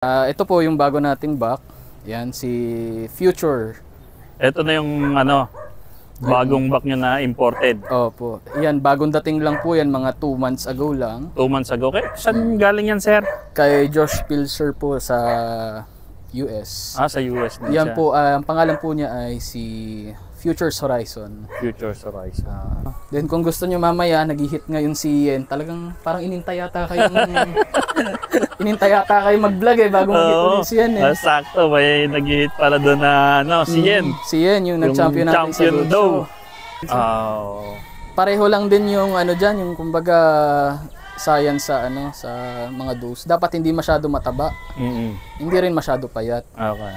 Ito po yung bago nating back. Yan, si Future. Ito na yung bagong back nyo na imported. Opo. Yan, bagong dating lang po yan, mga 2 months ago lang. 2 months ago. Okay. Saan galing yan, sir? Kay Josh Pilser po sa US. Sa US na Yan siya. po, ang pangalan po niya ay si Futures Horizon. Futures Horizon. Then kung gusto nyo mamaya, nag-hit ngayon si Yen. Talagang parang inintay yata kayo mag-vlog bago mag-hit ulit si Yen Sakto, may nag-hit para doon na si Yen. Si Yen, yung nag-champion natin sa Road Show. Pareho lang din yung dyan, yung kumbaga science sa sa mga dose. Dapat hindi masyado mataba. Hindi rin masyado payat. Okay.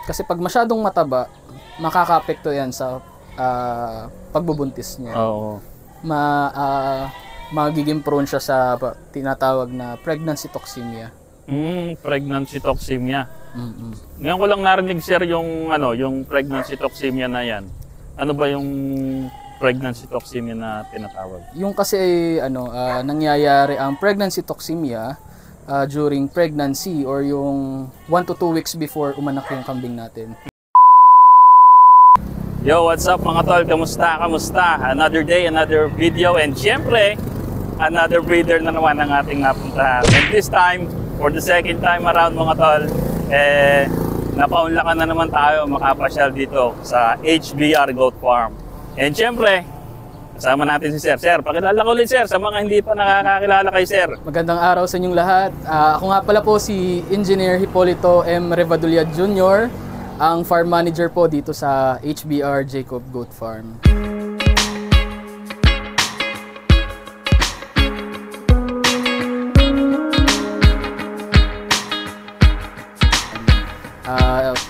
Kasi pag masyadong mataba, makaka-apekto yan sa pagbubuntis niya. Oo. Magiging prone siya sa tinatawag na pregnancy toxemia. Pregnancy toxemia. Ngayon ko lang narinig, sir, yung pregnancy toxemia na yan. Ano ba yung pregnancy toxemia na tinatawag? Yung kasi nangyayari ang pregnancy toxemia during pregnancy or yung 1 to 2 weeks before umanak yung kambing natin. Yo, what's up mga tol? Kamusta? Another day, another video, and syempre, another breeder na naman ang ating napuntahan. And this time, for the second time around mga tol, napaunlakan na naman tayo makapasyal dito sa HBR Goat Farm. And syempre, kasama natin si Sir. Sir, pakilala ko ulit, Sir, sa mga hindi pa nakakakilala kay Sir. Magandang araw sa inyong lahat. Ako nga pala po si Engineer Hipolito M. Revaduliad Jr., ang farm manager po dito sa HBR Jacob Goat Farm.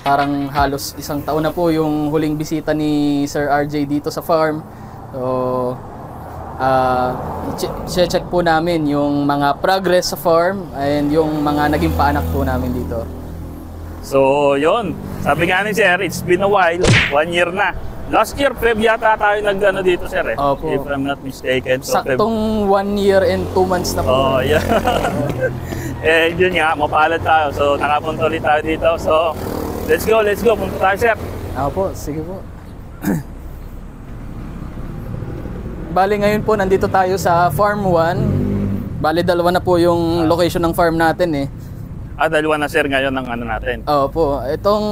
Parang halos 1 taon na po yung huling bisita ni Sir RJ dito sa farm. So, check po namin yung mga progress sa farm and yung mga naging paanak po namin dito. So, yon. Sabi nga ni Sir, it's been a while. 1 year na. Last year, Feb yata tayo dito, Sir. Opo. If I'm not mistaken. So, saktong 1 year and 2 months na po. Oh, yeah. Yun nga, mapalad tayo. So, nakapunta ulit tayo dito. So, let's go. Punta tayo, Sir. Opo, sige po. Bali ngayon po, nandito tayo sa Farm 1. Bali, 2 na po yung location ng farm natin 2 na, Sir, ngayon ng natin. Opo, itong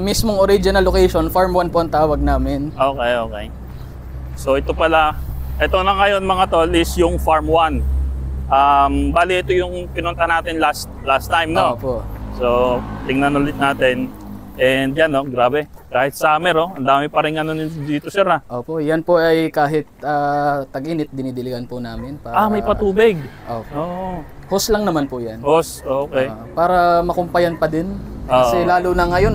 mismong original location, Farm 1 po ang tawag namin. Okay. So ito pala, ito na ngayon mga tol is yung Farm 1. Bali ito yung pinunta natin last time, no? Opo. So tingnan ulit natin. And yan, grabe. Kahit summer, ang dami pa rin dito, Sir. Opo, yan po ay kahit tag-init, dinidiligan po namin. Para, may patubig. Opo. Oh. Hose lang naman po yan. Hose, okay. Para makumpayan pa din. Kasi lalo na ngayon,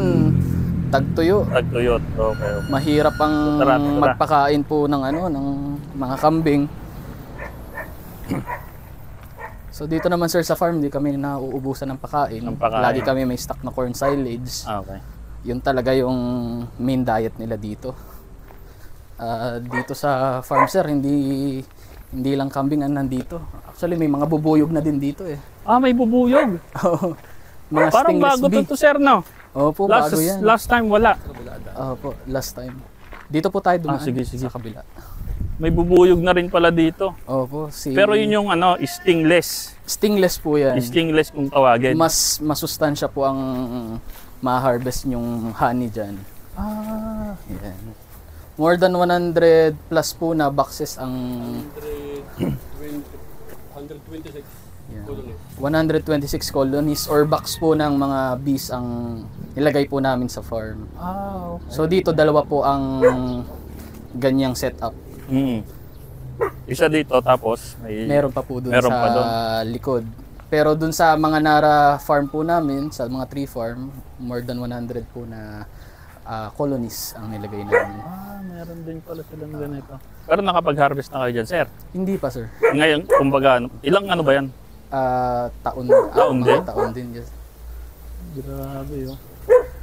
tagtuyo. Tagtuyot, okay. Mahirap ang magpakain po ng ng mga kambing. So dito naman, Sir, sa farm, hindi kami nauubusan ng pakain. Lagi kami may stock na corn silage. Okay. Yun talaga yung main diet nila dito. Dito sa farm, Sir, hindi lang kambing ang nandito. Actually, may mga bubuyog na din dito May bubuyog? Mga parang bago to, Sir, no? Opo, bago yan. Last time wala. Opo, last time. Dito po tayo dumaan sige. sa kabila. May bubuyog na rin pala dito. Opo, pero yun yung stingless. Stingless po yan. Stingless kung tawagin. Mas masustansya po ang ma-harvest yung honey dyan. Yan. More than 100 plus po na boxes ang 126 colonies. 126 colonies or box po ng mga bees ang nilagay po namin sa farm. Okay. So dito 2 po ang ganyang setup. Isa dito, tapos meron pa po dun sa likod. Pero dun sa mga Nara farm po namin, sa mga tree farm, more than 100 po na colonies ang nilagay namin. Meron din pala silang ganito. Pero nakapag-harvest na kayo dyan, Sir? Hindi pa, Sir. Ngayon, kumbaga, ilang ba yan? Taon din? Taon din, yes. Grabe,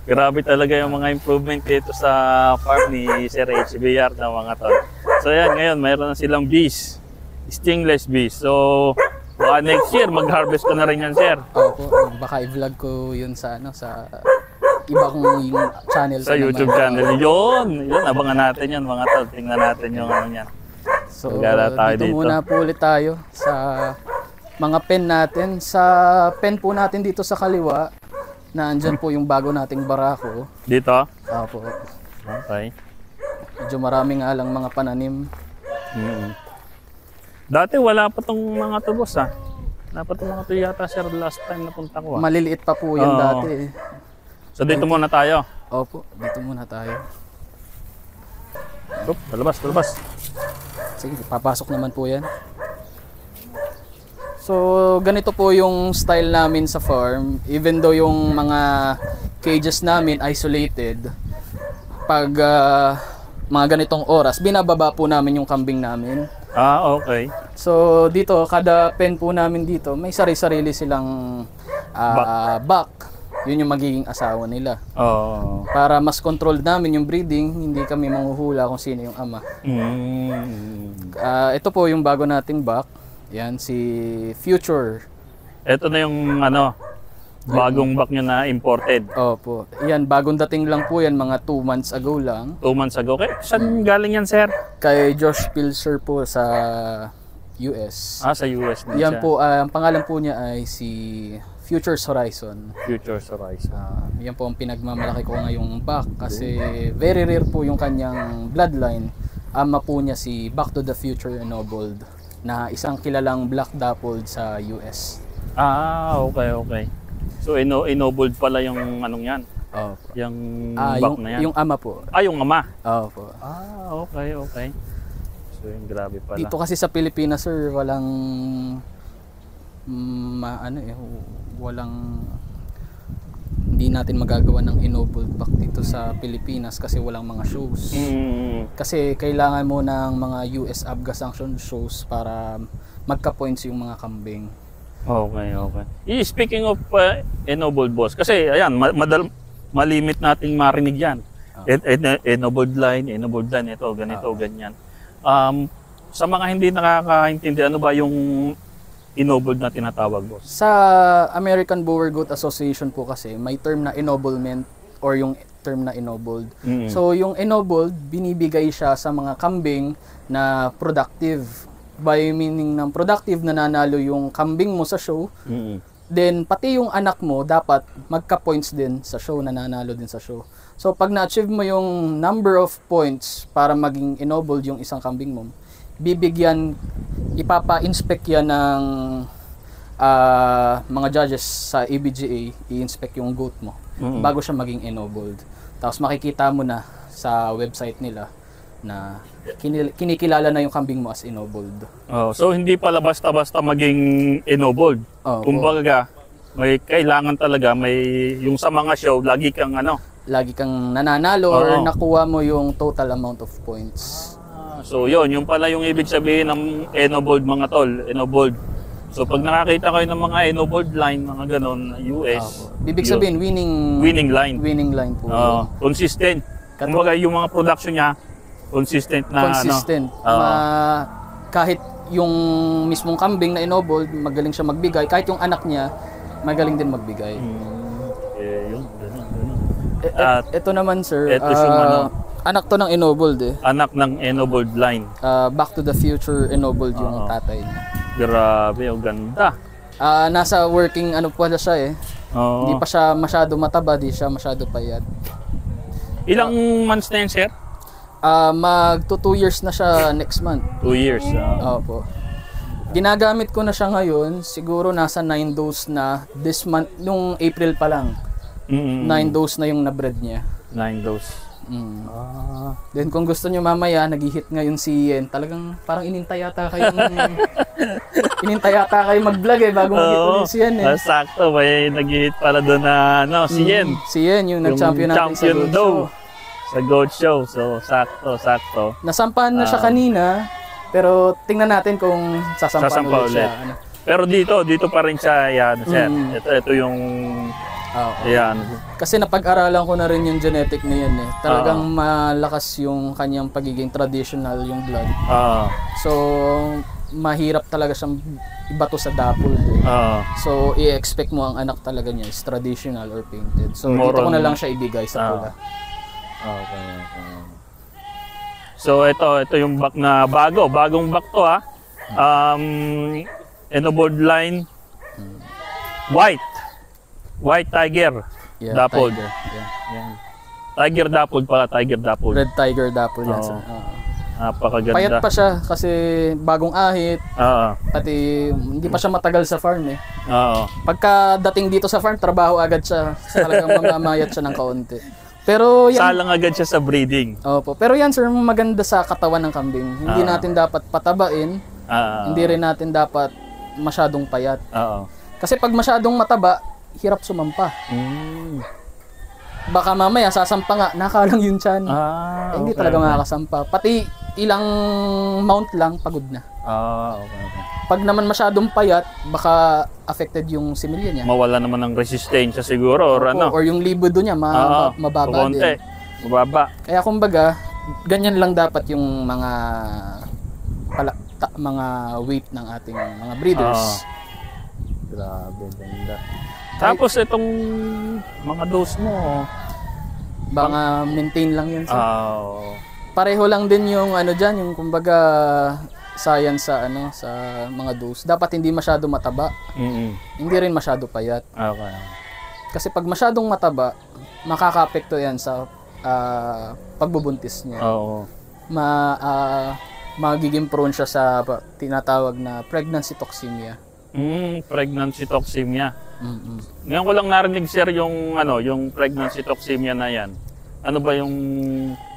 Grabe talaga yung mga improvement dito sa farm ni Sir HBR na mga tol. So yan, ngayon, mayroon na silang bees. Stingless bees. So, Baka next year, mag-harvest ka na rin yan, sir. Opo, baka i-vlog ko yun sa sa iba kong channel. Sa YouTube channel. Yun, abangan natin yan mga tol. Tingnan natin yung ano yan. So, Magala tayo dito dito. muna po ulit tayo sa mga pen natin. Sa pen po natin dito sa kaliwa, na andyan po yung bago nating barako. Dito? Opo. Okay. Medyo marami nga lang mga pananim. Dati wala pa tong mga tubos ah. Wala pa tong mga to yata sir last time na punta ko ah. Maliliit pa po yan Oo. dati. So dito muna tayo. Opo, dito muna tayo. Oop, palabas. Sige, papasok naman po yan. So, ganito po yung style namin sa farm. Even though yung mga cages namin isolated, pag mga ganitong oras, binababa po namin yung kambing namin. Ah, okay. So, dito, kada pen po namin dito, may sarili-sarili silang buck. Yun yung magiging asawa nila. Oh. Para mas controlled namin yung breeding, hindi kami manghuhula kung sino yung ama. Ito po yung bago nating buck. Yan, si Future. Ito na yung ano, bagong back nyo na imported. Opo. Yan, bagong dating lang po yan, mga 2 months ago lang. 2 months ago. Okay, saan galing yan, sir? Kay Josh Pilser po sa US. Ah, sa US na Yan siya. po, ang pangalan po niya ay si Futures Horizon. Futures Horizon. Yan po ang pinagmamalaki ko ngayong back kasi very rare po yung kanyang bloodline. Ama po niya si Back to the Future Ennobled na isang kilalang black dappled sa US. Ah, okay. So, ennobled pala yung anong yan? Opo. Yung back na yan? Yung ama po. Ah, yung ama? Opo. Ah, okay. So, yung grabe pala. Dito kasi sa Pilipinas, sir, walang hindi natin magagawa ng ennobled back dito sa Pilipinas kasi walang mga shows. Kasi kailangan mo ng mga US ABGA sanction shows para magka-points yung mga kambing. Okay. Speaking of ennobled boss, kasi ayan, malimit nating marinig yan. Ennobled line, ito, ganito, ganyan. Sa mga hindi nakakaintindi, ano ba yung ennobled na tinatawag, boss? Sa American Boer Goat Association po kasi may term na ennoblement or yung term na ennobled. So yung ennobled, binibigay siya sa mga kambing na productive. By meaning ng productive, nananalo yung kambing mo sa show. Then pati yung anak mo dapat magka-points din sa show, nananalo din sa show. So pag na-achieve mo yung number of points para maging ennobled yung isang kambing mo, bibigyan, ipapa-inspect yan ng mga judges sa ABGA, i-inspect yung goat mo bago siya maging ennobled. Tapos makikita mo na sa website nila na kinikilala na yung kambing mo as ennobled. Oh, so hindi pala basta-basta maging ennobled. Kumbaga, may kailangan talaga, may yung sa mga show, lagi kang nananalo or nakuha mo yung total amount of points. So yung pala yung ibig sabihin ng ennobled mga tol, ennobled. So pag nakakita kayo ng mga ennobled line, mga ganon, US. Ibig sabihin winning line. Winning line po. Consistent. Kumbaga yung mga production niya consistent na kahit yung mismong kambing na ennobled, magaling siya magbigay, kahit yung anak niya magaling din magbigay. Yun. Ito naman, sir. Ito yung anak to ng ennobled eh. Anak ng ennobled line. Back to the Future ennobled yung tatay niya. Grabe, ang ganda. Nasa working pala siya eh. Hindi pa siya masyado mataba, di siya masyado payat. Ilang months na yan, sir? Mag 2 years na siya next month. 2 years. Opo. Ginagamit ko na siya ngayon, siguro nasa 9 dose na this month, nung April pa lang. 9 dose na yung na-bred niya. 9 dose. Then kung gusto nyo mamaya, nag-hit ngayon si Yen. Talagang parang inintay yata kayo mag-vlog eh bago mag-hit ulit si Yen eh. Sakto, may nag-hit pala doon na si Yen. Si Yen, yung nag-champion natin sa Goat Show. Sa Goat Show, so sakto. Nasampahan na siya kanina, pero tingnan natin kung sasampahan ulit siya. Pero dito pa rin siya, yan, sir. Ito yung yan. Kasi napag-aralan ko na rin yung genetic na yan eh. Talagang malakas yung kanyang pagiging traditional yung blood. So, mahirap talaga siyang ibato sa dapol. Eh. Oo. So, i-expect mo ang anak talaga niya is traditional or painted. So, More dito ko na on- lang siya ibigay sa pula. Okay. So ito yung back na bagong back to ha. Enobold line white tiger dappled. Tiger. Yeah. Yan. Tiger dappled pala, tiger dappled. Red tiger dapple yan. Oo. Sir. Napakaganda. Payat pa siya kasi bagong ahit. Oo. Pati hindi pa siya matagal sa farm eh. Oo. Pagka dating dito sa farm, trabaho agad siya. Talagang mamamayat siya ng kaunti. Pero yan, Salang agad siya sa breeding. opo. Pero yan sir, maganda sa katawan ng kambing. Hindi natin dapat patabain. Hindi rin natin dapat masyadong payat. Oo. Kasi pag masyadong mataba, hirap sumampa. Mm. Baka mamaya sasampa nga, nakalang yun tiyan. Hindi okay, talaga okay. makakasampa. Pati ilang mount lang, pagod na. Okay. Pag naman masyadong payat, baka affected yung similya niya. Mawala naman ng resistensya siguro or ano. Or yung libido niya, mababa konti. din. Mababa. Kaya kumbaga, ganyan lang dapat yung mga mga weight ng ating mga breeders. Grabe, ganda. Tapos itong mga dose mo, Baka maintain lang yan. Sir. oh, Pareho lang din yung ano diyan, yung kumbaga science sa ano sa mga dose. Dapat hindi masyado mataba, hindi rin masyado payat. okay. Kasi pag masyadong mataba, makakaapekto yan sa pagbubuntis niya. Oo. Magiging prone siya sa tinatawag na pregnancy toxemia. Pregnancy toxemia. Mm-mm. Ngayon ko lang narinig sir yung yung pregnancy toxemia na yan. Ano ba yung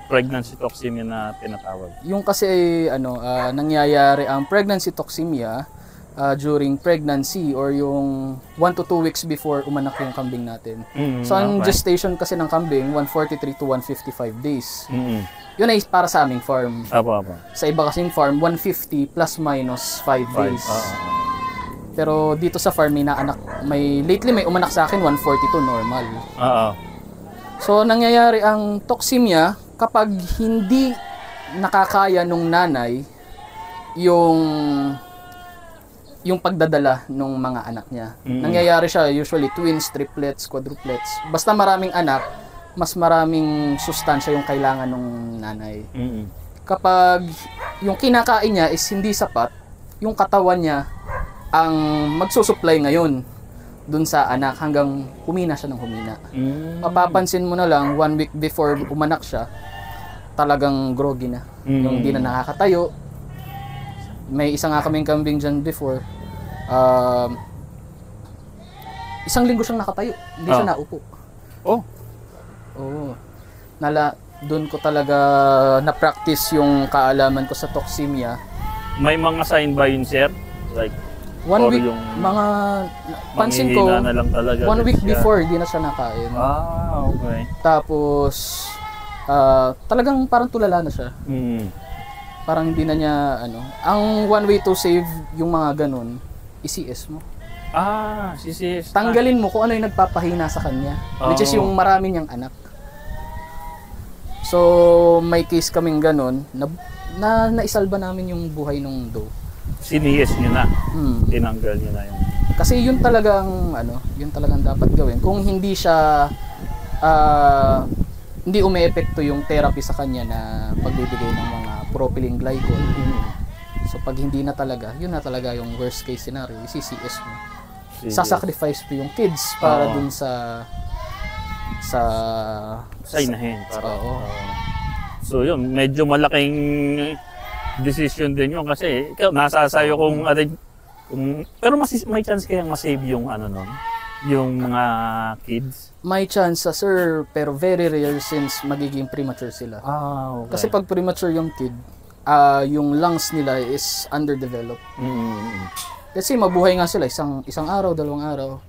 pregnancy toxemia na tinatawag? Yung kasi nangyayari ang pregnancy toxemia during pregnancy or yung 1 to 2 weeks before umanak yung kambing natin. So ang gestation kasi ng kambing 143 to 155 days. Yun ay para sa aming farm. Apo. Sa iba kasing farm 150 plus minus 5 days. Pero dito sa farm lately may umanak sa akin 142 normal. So nangyayari ang toxemia kapag hindi nakakaya nung nanay yung pagdadala ng mga anak niya. Nangyayari siya usually twins, triplets, quadruplets. Basta maraming anak, mas maraming sustansya yung kailangan ng nanay. Kapag yung kinakain niya is hindi sapat, yung katawan niya ang magsusupply ngayon dun sa anak hanggang humina siya ng humina. Mapapansin mo na lang 1 week before umanak siya, talagang groggy na. Yung hindi na nakakatayo. May isa nga kaming kambing dyan before. 1 linggo siyang nakatayo. Hindi siya naupo. Oo. Doon ko talaga na-practice yung kaalaman ko sa toxemia. May mga sign ba yun sir? Like 1 week, yung pansin ko, manghihina na lang talaga 1 week siya. before, hindi na siya nakain. Okay. Tapos, talagang parang tulala na siya. Parang hindi na niya, ang one way to save yung mga ganun, i-CS mo. CCS. Tanggalin mo kung ano yung nagpapahina sa kanya, which is yung marami niyang anak. So, may case kaming ganun, na naisalba namin yung buhay ng doe. Siniyes nyo na. Tinanggal nyo na yun. Kasi yun talagang dapat gawin. Kung hindi siya hindi umeepekto yung therapy sa kanya na pagbibigay ng mga propylene glycol. So pag hindi na talaga, yun na talaga yung worst case scenario, CCS mo. Sasacrifice mo yung kids para dun sa inahin. Oo. So yun, medyo malaking decision din yun kasi ikaw nasasayo pero may chance kayang ma-save yung yung mga kids. May chance sir, pero very rare since magiging premature sila. Okay. Kasi pag premature yung kid, yung lungs nila is underdeveloped. Kasi mabuhay nga sila isang araw, 2 araw.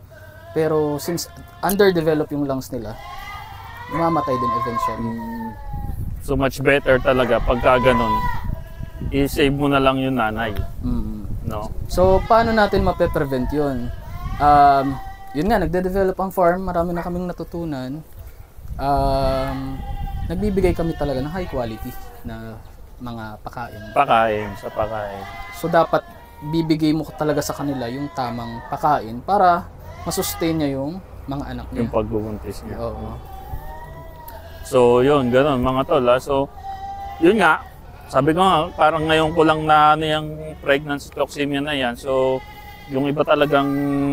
Pero since underdeveloped yung lungs nila, mamatay din eventually. So much better talaga pagka ganun, i-save mo na lang yung nanay. No? So paano natin mape-prevent yun? Yun nga, nagde-develop ang farm, marami na kaming natutunan. Nagbibigay kami talaga ng high quality na mga pakain. Sa pakain. So dapat bibigay mo talaga sa kanila yung tamang pakain para masustain niya yung mga anak niya. Yung pagbubuntis niya. Oo. So, yun, ganun, mga tol. So, yun nga, sabi ko nga, parang ngayon ko lang na ano yung pregnancy toxemia na yan. So, yung iba talagang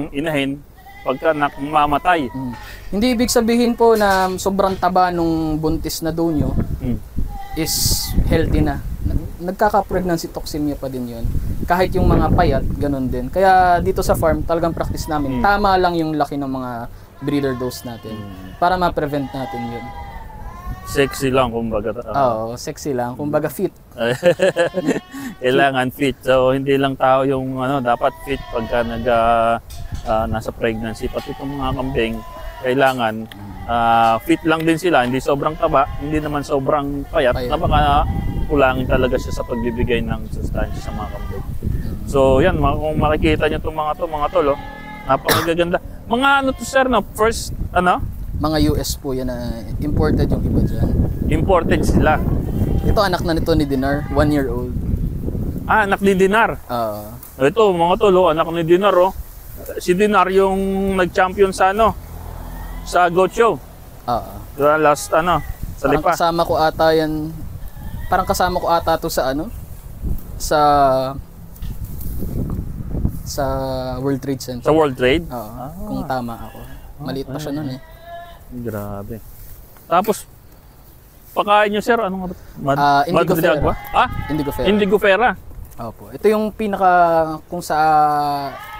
inahin, pagka mamatay. Hindi ibig sabihin po na sobrang taba nung buntis na doon nyo is healthy na. Nagkaka-pregnancy toxemia pa din yun. Kahit yung mga payat, ganun din. Kaya dito sa farm, talagang practice namin, tama lang yung laki ng mga breeder dose natin para ma-prevent natin yun. Sexy lang, kumbaga. Oo, sexy lang. Kumbaga fit. Kailangan fit. So, hindi lang tao yung dapat fit pagka nasa pregnancy. Pati itong mga kambing, kailangan fit lang din sila. Hindi sobrang taba, hindi naman sobrang payat. Na baka kulangin talaga siya sa pagbibigay ng sustansya sa mga kambing. So, yan. Kung makikita nyo itong mga tol, napakagaganda. Mga to sir, first, Mga US po yan na imported yung iba dyan. imported sila. Ito anak na nito ni Dinar, 1 year old. Anak ni Dinar. Ito, mga tol, anak ni Dinar, oh. Si Dinar yung nag-champion sa sa GOAT Show. Last sa Parang Lipa. kasama ko ata yan. Parang kasama ko ata to sa sa World Trade Center. Sa World Trade? Kung tama ako. Maliit pa siya noon eh. Grabe. Tapos, pakain nyo sir, anong Indigo Fera. ba? Indigo Fera. Indigo Fera. Opo. Ito yung kung sa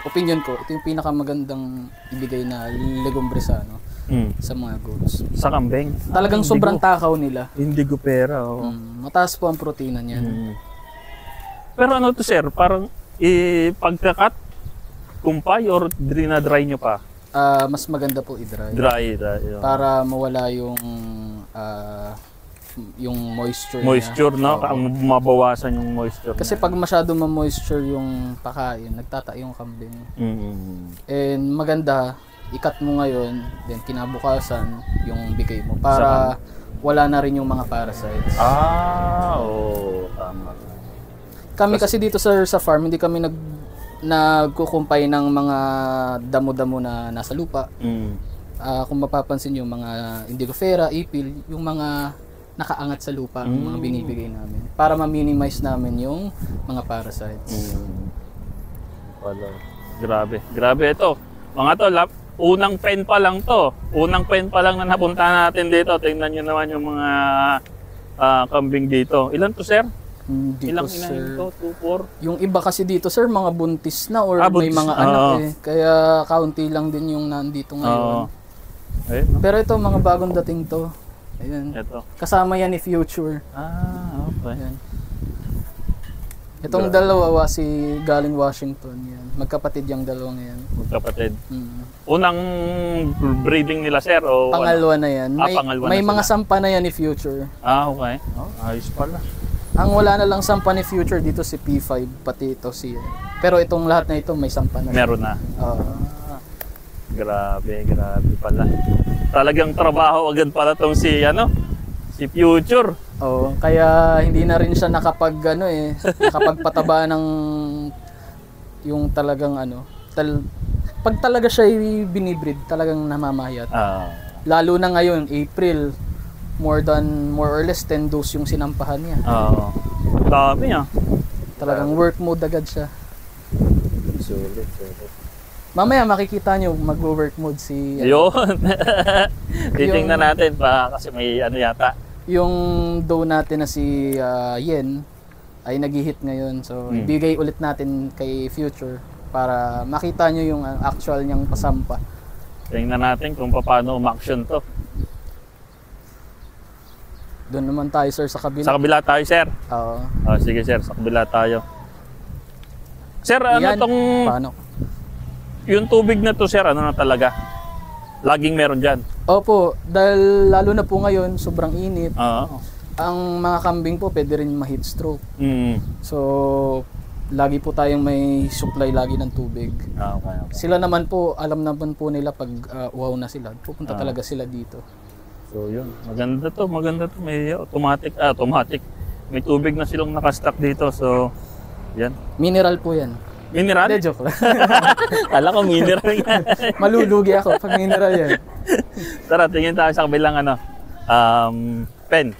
opinion ko, ito yung pinakamagandang ibigay na legumbre sa sa mga goats. Sa kambing. Talagang sobrang takaw nila. Indigo Fera, oh. Mataas po ang protina niyan. Pero to sir, parang pagkakat, kumpay or dry nyo pa? Mas maganda po i-dry. Dry. Para mawala yung moisture niya. Mabawasan yung moisture. Kasi pag masyado ma-moisture yung pakain, nagtatae yung kambing. And maganda, ikat mo ngayon, then kinabukasan yung bigay mo para wala na rin yung mga parasites. Tama. Kami kasi dito sa farm, hindi kami nagkukumpay ng mga damo-damo na nasa lupa. Kung mapapansin yung mga Indigo Fera, Ipil, yung mga nakaangat sa lupa, yung mga binibigay namin para ma-minimize namin yung mga parasites. Grabe ito. Mga tol, unang pen pa lang to. Unang pen pa lang na napunta natin dito. Tingnan nyo naman yung mga kambing dito. Ilan to sir? Ilang inahin to? 2, 4? Yung iba kasi dito sir, mga buntis na or may mga anak eh. Kaya kaunti lang din yung nandito ngayon. Pero ito, mga bagong dating to. Ayan. Ito. Kasama yan ni Future. Okay. Ayan. Itong dalawa si galing Washington. Yan. Magkapatid yung dalawang yan. Magkapatid. Unang breeding nila sir? O pangalawa na yan. May mga sampa na yan ni Future. Okay. Ayos pala. Ang wala na lang sampa ni Future dito si P5, pati ito si... Pero itong lahat na ito may sampa na. Meron na. Grabe pala. Talagang trabaho agad pala tong si Future. Kaya hindi na rin siya nakapagpataba ng yung talagang pag talaga siya binibreed, talagang namamayat. Lalo na ngayon, April, more or less 10 dose yung sinampahan niya. Dami Talagang work mode agad siya. Sulit. Mamaya makikita nyo mag-work mode si... Yun. Titingnan natin pa kasi may yata. Yung dough natin na si Yen ay nag-hit ngayon. So, ibigay ulit natin kay Future para makita nyo yung actual niyang pasampa. Tingnan natin kung paano umaksyon to. Doon naman tayo sir sa kabila. Sa kabila tayo sir? Oo. Sige sir, sa kabila tayo. Sir, Paano? Yung tubig na to sir, na talaga? Laging meron dyan? Opo, dahil lalo na po ngayon, sobrang init. Ang mga kambing po, pwede rin ma-heat stroke. So, lagi po tayong may supply lagi ng tubig. Okay. Sila naman po, alam naman po nila pag uhaw na sila, pupunta talaga sila dito. So yun, maganda to, may automatic. May tubig na silang nakastock dito. So, yan. Mineral po yan. Mineral? Hindi, joke lang. Kala ko mineral yan. Malulugi ako pag mineral yan. Tara, tingin tayo sa kabilang pen.